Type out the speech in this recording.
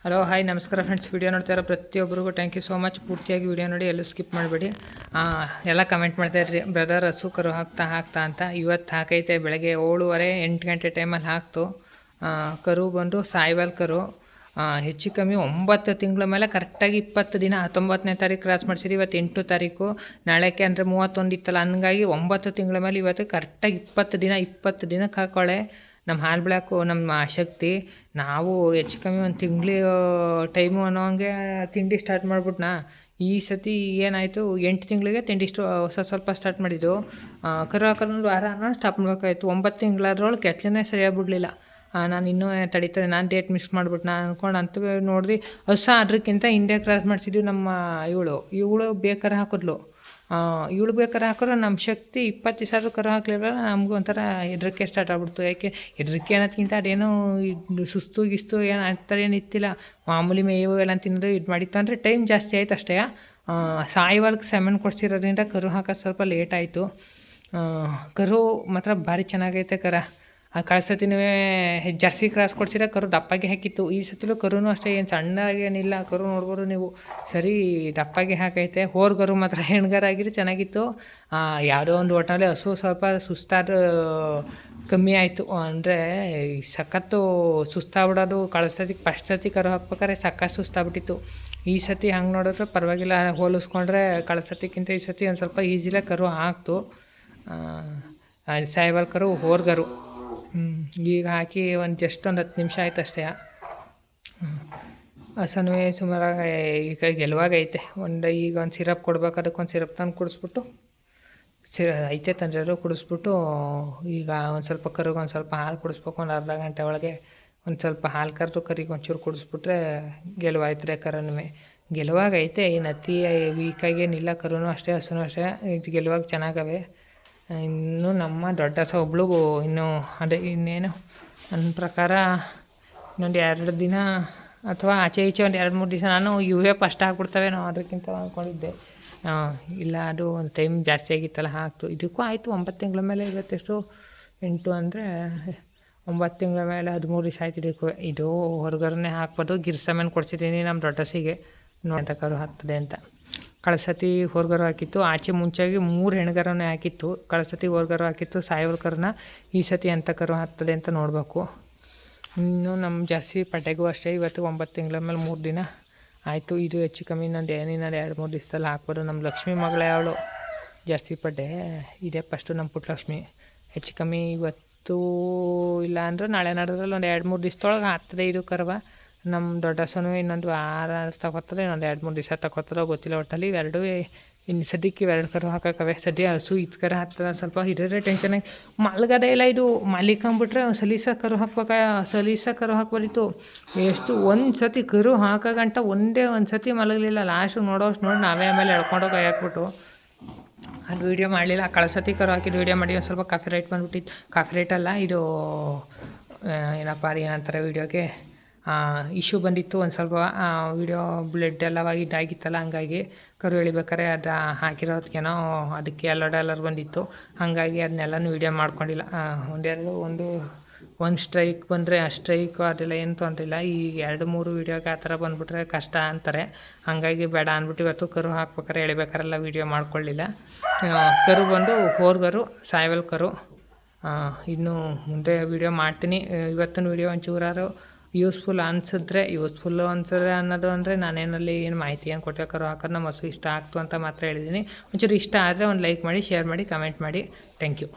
Hello hi ನಮಸ್ಕಾರ friends. Video ನೋಡ್ತಾ ಇರೋ ಪ್ರತಿಯೊಬ್ಬರಿಗೂ ಥ್ಯಾಂಕ್ ಯು ಸೋ ಮಚ್. ಪೂರ್ತಿಯಾಗಿ ವಿಡಿಯೋ ನೋಡಿ, ಎಲ್ಲೂ ಸ್ಕಿಪ್ ಮಾಡಬೇಡಿ. ಎಲ್ಲ ಕಮೆಂಟ್ ಮಾಡ್ತಾಯಿದ್ರಿ, ಬ್ರದರ್ ಹಸು ಕರು ಹಾಕ್ತಾ ಅಂತ. ಇವತ್ತು ಹಾಕೈತೆ ಬೆಳಗ್ಗೆ 7:30-8 ಗಂಟೆ ಟೈಮಲ್ಲಿ ಹಾಕ್ತು. ಕರು ಬಂದು ಸಾಯಿವಾಲ್ ಕರು. ಹೆಚ್ಚು ಕಮ್ಮಿ 9 ತಿಂಗಳ ಮೇಲೆ ಕರೆಕ್ಟಾಗಿ 20 ದಿನ. 19ನೇ ತಾರೀಕು ಕ್ರಾಸ್ ಮಾಡಿಸಿರಿ. ಇವತ್ತು 8 ತಾರೀಕು, ನಾಳೆಗೆ ಅಂದರೆ 31 ಇತ್ತಲ್ಲ, ಹಂಗಾಗಿ 9 ತಿಂಗಳ ಮೇಲೆ ಇವತ್ತು ಕರೆಕ್ಟಾಗಿ 20 ದಿನಕ್ಕೆ ಹಾಕೊಳ್ಳೆ. ನಮ್ಮ ಹಾಲು ಬೆಳಕು ನಮ್ಮ ಶಕ್ತಿ. ನಾವು ಹೆಚ್ಚು ಕಮ್ಮಿ ಒಂದು ತಿಂಗಳು ಟೈಮು ಅನ್ನೋ ಹಂಗೆ ತಿಂಡಿ ಸ್ಟಾರ್ಟ್ ಮಾಡ್ಬಿಟ್ನಾ. ಈ ಸತಿ ಏನಾಯಿತು, 8 ತಿಂಗಳಿಗೆ ತಿಂಡಿ ಸ್ವಲ್ಪ ಸ್ಟಾರ್ಟ್ ಮಾಡಿದ್ದು. ಕರು ಹಾಕೊಂಡು ವಾರ ಸ್ಟಾಪ್ ಮಾಡಬೇಕಾಯ್ತು. 9 ತಿಂಗಳಾದ್ರೊಳಗೆ ಕೆಚ್ಚನೇ ಸರಿಯಾಗಿ ಬಿಡಲಿಲ್ಲ. ನಾನು ಇನ್ನೂ ತಡೀತಾರೆ, ನಾನು ಡೇಟ್ ಮಿಸ್ ಮಾಡ್ಬಿಟ್ಟು ಅಂದ್ಕೊಂಡು ಅಂತೂ ನೋಡಿದ್ರಿ. ಹೊಸ ಅದಕ್ಕಿಂತ ಹಿಂದೆ ಕ್ರಾಸ್ ಮಾಡಿಸಿದ್ವಿ. ನಮ್ಮ ಇವಳು ಬೇಕಾರೆ ಹಾಕಿದ್ಲು. ಇವಳು ಬೇಕಾರೆ ಹಾಕಿದ್ರೆ ನಮ್ಮ ಶಕ್ತಿ 20 ಸಾವಿರ ಕರು ಹಾಕ್ಲಿಲ್ಲ. ನಮಗೂ ಒಂಥರ ಹೆದರಿಕೆ ಸ್ಟಾರ್ಟ್ ಆಗ್ಬಿಡ್ತು. ಯಾಕೆ ಹೆದರಿಕೆ ಅನ್ನೋದಕ್ಕಿಂತ ಅದೇನೋ ಸುಸ್ತು ಏನು ಆ ಥರ ಏನು ಇತ್ತಿಲ್ಲ. ಮಾಮೂಲಿ ಮೇವು ಎಲ್ಲ ತಿನ್ನೋದು ಇದು ಮಾಡಿತ್ತು. ಅಂದರೆ ಟೈಮ್ ಜಾಸ್ತಿ ಆಯ್ತು ಅಷ್ಟೇ. ಸಾಯಿವಾಲ್ಗೆ ಸೆಮೆನ್ ಕೊಡ್ಸಿರೋದ್ರಿಂದ ಕರು ಹಾಕೋದು ಸ್ವಲ್ಪ ಲೇಟ್ ಆಯಿತು. ಕರು ಮಾತ್ರ ಭಾರಿ ಚೆನ್ನಾಗೈತೆ ಕರ. ಕಳ್ಸತಿನೂ ಜರ್ಸಿ ಕ್ರಾಸ್ ಕೊಡ್ಸಿರ ಕರು ದಪ್ಪಾಗಿ ಹಾಕಿತ್ತು. ಈ ಸತಿಲೂ ಕರುನೂ ಅಷ್ಟೇ, ಏನು ಸಣ್ಣಗೇನಿಲ್ಲ. ಕರು ನೋಡ್ಬೋದು ನೀವು, ಸರಿ ದಪ್ಪಾಗಿ ಹಾಕೈತೆ. ಹೋರ್ಗರು ಮಾತ್ರ ಹೆಣ್ಗರಾಗಿರೋ ಚೆನ್ನಾಗಿತ್ತು. ಯಾವುದೋ ಒಂದು ಒಟ್ಟಲ್ಲಿ ಹಸು ಸ್ವಲ್ಪ ಸುಸ್ತಾದ ಕಮ್ಮಿ ಆಯಿತು. ಅಂದರೆ ಸಖತ್ತು ಸುಸ್ತಾಗ್ಬಿಡೋದು. ಕಳ್ಸತಿಗೆ ಫಸ್ಟ್ ಸತಿ ಕರು ಹಾಕ್ಬೇಕಾದ್ರೆ ಸಖತ್ ಸುಸ್ತಾಗ್ಬಿಟ್ಟಿತ್ತು. ಈ ಸತಿ ಹಂಗೆ ನೋಡಿದ್ರೆ ಪರವಾಗಿಲ್ಲ, ಹೋಲಿಸ್ಕೊಂಡ್ರೆ ಕಳ್ಸತಿಕ್ಕಿಂತ ಈ ಸತಿ ಒಂದು ಸ್ವಲ್ಪ ಈಸಿಲೇ ಕರು ಹಾಕ್ತು. ಸಾಯಿವಾಲ್ ಕರು, ಹೋರ್ಗರು. ಈಗ ಹಾಕಿ ಜಸ್ಟ್ ಒಂದು 10 ನಿಮಿಷ ಆಯ್ತು ಅಷ್ಟೇ. ಹಸನೂ ಸುಮಾರಾಗಿ ಈಗ ಗೆಲುವಾಗೈತೆ. ಈಗ ಒಂದು ಸಿರಪ್ ಕೊಡ್ಬೇಕು. ಅದಕ್ಕೊಂದು ಸಿರಪ್ ತಂದು ಕುಡಿಸ್ಬಿಟ್ಟು ಐತೆ ತಂದ್ರೆಲ್ಲರೂ ಕುಡಿಸ್ಬಿಟ್ಟು, ಈಗ ಒಂದು ಸ್ವಲ್ಪ ಕರುಗೆ ಒಂದು ಸ್ವಲ್ಪ ಹಾಲು ಕುಡಿಸ್ಬೇಕು. ಒಂದು ಅರ್ಧ ಗಂಟೆ ಒಳಗೆ ಒಂದು ಸ್ವಲ್ಪ ಹಾಲು ಕರೆದು ಕರಿಗೆ ಒಂಚೂರು ಕುಡಿಸ್ಬಿಟ್ರೆ ಗೆಲುವಾಯ್ತದೆ. ಕರುನೂ ಗೆಲುವಾಗೈತೆ. ಏನು ಅತಿ ವೀಕಾಗೇನಿಲ್ಲ. ಕರುನೂ ಅಷ್ಟೇ, ಹಸುನೂ ಅಷ್ಟೇ, ಇದು ಗೆಲುವಾಗಿ ಚೆನ್ನಾಗವೆ. ಇನ್ನು ನಮ್ಮ ದೊಡ್ಡ ಹಸ ಒಬ್ಳಿಗೂ ಇನ್ನೂ ಅದೇ ಇನ್ನೇನು ನನ್ನ ಪ್ರಕಾರ ಇನ್ನೊಂದು 2 ದಿನ ಅಥವಾ ಆಚೆ ಈಚೆ ಒಂದು 2-3 ದಿವಸ ನಾನು ಇವೇ ಫಸ್ಟ್ ಹಾಕ್ಬಿಡ್ತವೆ. ನಾವು ಅದಕ್ಕಿಂತ ಅಂದ್ಕೊಂಡಿದ್ದೆ. ಇಲ್ಲ, ಅದು ಒಂದು ಟೈಮ್ ಜಾಸ್ತಿ ಆಗಿತ್ತಲ್ಲ ಹಾಕ್ತು. ಇದಕ್ಕೂ ಆಯಿತು 9 ತಿಂಗಳ ಮೇಲೆ. ಇವತ್ತೆಷ್ಟು 8 ಅಂದರೆ 9 ತಿಂಗಳ ಮೇಲೆ 13 ದಿವಸ ಆಯ್ತು. ಇದಕ್ಕೂ ಇದು ಹೊರಗರನ್ನೇ ಹಾಕ್ಬೋದು. ಗಿರ್ಸಮೇನ್ ಕೊಡ್ಸಿದ್ದೀನಿ ನಮ್ಮ ದೊಡ್ಡ ಹಸಿಗೆ, ನೋಡಂತ ಕರು ಹಾಕ್ತದೆ ಅಂತ. ಕಳ್ಸತಿ ಹೊರಗರು ಹಾಕಿತ್ತು. ಆಚೆ ಮುಂಚೆಗೆ 3 ಹೆಣ್ಗರನ್ನೇ ಹಾಕಿತ್ತು. ಕಳ್ಸತಿ ಹೊರಗರು ಹಾಕಿತ್ತು ಸಾಯಿವಾಲ್ ಕರುನ. ಈ ಸತಿ ಎಂಥ ಕರು ಹಾಕ್ತದೆ ಅಂತ ನೋಡಬೇಕು. ಇನ್ನು ನಮ್ಮ ಜಾಸ್ತಿ ಪಡ್ಡೆಗೂ ಅಷ್ಟೇ. ಇವತ್ತು 9 ತಿಂಗಳ ಮೇಲೆ 3 ದಿನ ಆಯಿತು. ಇದು ಹೆಚ್ಚು ಕಮ್ಮಿ ಇನ್ನೊಂದು 2-3 ದಿವಸದಲ್ಲಿ ಹಾಕ್ಬೋದು. ನಮ್ಮ ಲಕ್ಷ್ಮಿ ಮಗಳೇ ಅವಳು ಜಾಸ್ತಿ ಪಡ್ಡೆ. ಇದೇ ಫಸ್ಟು ನಮ್ಮ ಪುಟ್ಟಲಕ್ಷ್ಮಿ. ಹೆಚ್ಚು ಕಮ್ಮಿ ಇವತ್ತು ಇಲ್ಲ ಅಂದರೆ ನಾಳೆ ನಡೆದ್ರಲ್ಲಿ ಒಂದು 2-3 ದಿವಸದೊಳಗೆ ಆಗ್ತದೆ ಇದು ಕರುವ. ನಮ್ಮ ದೊಡ್ಡ ಹಸುನೂ ಇನ್ನೊಂದು ವಾರ ತಗೋತದೆ, ಇನ್ನೊಂದು 2-3 ದಿವಸ ತಗೋತದೋ ಗೊತ್ತಿಲ್ಲ. ಒಟ್ಟಲ್ಲಿ ಇವೆರಡೂ ಇನ್ನು ಸದ್ಯಕ್ಕೆ 2 ಕರು ಹಾಕೋಕ್ಕವೆ. ಸದ್ಯ ಹಸು ಇದು ಕರು ಹಾಕ್ತದೆ. ಸ್ವಲ್ಪ ಹಿಡಿದ್ರೆ ಟೆನ್ಷನಾಗಿ ಮಲ್ಗದೇ ಇಲ್ಲ. ಇದು ಮಲಿಕೊಂಬಿಟ್ರೆ ಸಲೀಸ ಕರು ಹಾಕ್ಬೋದಿತ್ತು. ಎಷ್ಟು ಒಂದು ಸತಿ ಕರು ಹಾಕೋ ಗಂಟ ಒಂದು ಸತಿ ಮಲಗಲಿಲ್ಲ. ಲಾಸ್ಟು ನೋಡೋಷ್ಟು ನೋಡಿ ನಾವೇ ಆಮೇಲೆ ಎಳ್ಕೊಂಡೋಗಿ ಹಾಕ್ಬಿಟ್ಟು ಅದು ವೀಡಿಯೋ ಮಾಡಲಿಲ್ಲ. ಕಳ್ಸತಿ ಕರು ಹಾಕಿದ್ದು ವೀಡಿಯೋ ಮಾಡಿ ಒಂದು ಸ್ವಲ್ಪ ಕಾಫಿ ರೈಟ್ ಬಂದುಬಿಟ್ಟಿತ್ತು. ಕಾಫಿ ರೈಟ್ ಅಲ್ಲ, ಇದು ಏನಪ್ಪ ಏನಂತಾರೆ ವೀಡಿಯೋಗೆ ಇಶ್ಯೂ ಬಂದಿತ್ತು. ಒಂದು ಸ್ವಲ್ಪ ವೀಡಿಯೋ ಬ್ಲಡ್ ಎಲ್ಲ ಇದಾಗಿತ್ತಲ್ಲ, ಹಂಗಾಗಿ ಕರು ಎಳಿಬೇಕಾರೆ ಅದು ಹಾಕಿರೋದಕ್ಕೇನೋ ಅದಕ್ಕೆ ಎಲ್ಲರ್ ಬಂದಿತ್ತು. ಹಾಗಾಗಿ ಅದನ್ನೆಲ್ಲನೂ ವೀಡಿಯೋ ಮಾಡ್ಕೊಂಡಿಲ್ಲ. ಒಂದು ಸ್ಟ್ರೈಕ್ ಬಂದರೆ ಆ ಸ್ಟ್ರೈಕು ಅದೆಲ್ಲ ಏನು ತೊಂದರಿಲ್ಲ. ಈ 2-3 ವೀಡಿಯೋಗೆ ಆ ಥರ ಬಂದುಬಿಟ್ರೆ ಕಷ್ಟ ಅಂತಾರೆ. ಹಾಗಾಗಿ ಬೇಡ ಅಂದ್ಬಿಟ್ಟು ಇವತ್ತು ಕರು ಹಾಕ್ಬೇಕಾರೆ ಎಳಿಬೇಕಾರೆಲ್ಲ ವೀಡಿಯೋ ಮಾಡ್ಕೊಳ್ಳಿಲ್ಲ. ಕರು ಬಂದು ಹೋರ್ಗರು ಸಾಯಿವಾಲ್ ಕರು. ಇನ್ನು ಮುಂದೆ ವೀಡಿಯೋ ಮಾಡ್ತೀನಿ. ಇವತ್ತಿನ ವೀಡಿಯೋ ಒಂಚೂರಾರು ಯೂಸ್ಫುಲ್ ಅನ್ಸಿದ್ರೆ ಅನ್ನೋದು ಅಂದರೆ ನಾನೇನಲ್ಲಿ ಏನು ಮಾಹಿತಿ ಏನು ಕೊಟ್ಟೆ. ಕರು ಹಾಕೋದು ನಮ್ಮ ಹಸು ಇಷ್ಟ ಆಗ್ತು ಅಂತ ಮಾತ್ರ ಹೇಳಿದ್ದೀನಿ. ಒಂಚೂರು ಇಷ್ಟ ಆದರೆ ಒಂದು ಲೈಕ್ ಮಾಡಿ, ಶೇರ್ ಮಾಡಿ, ಕಮೆಂಟ್ ಮಾಡಿ. Thank you.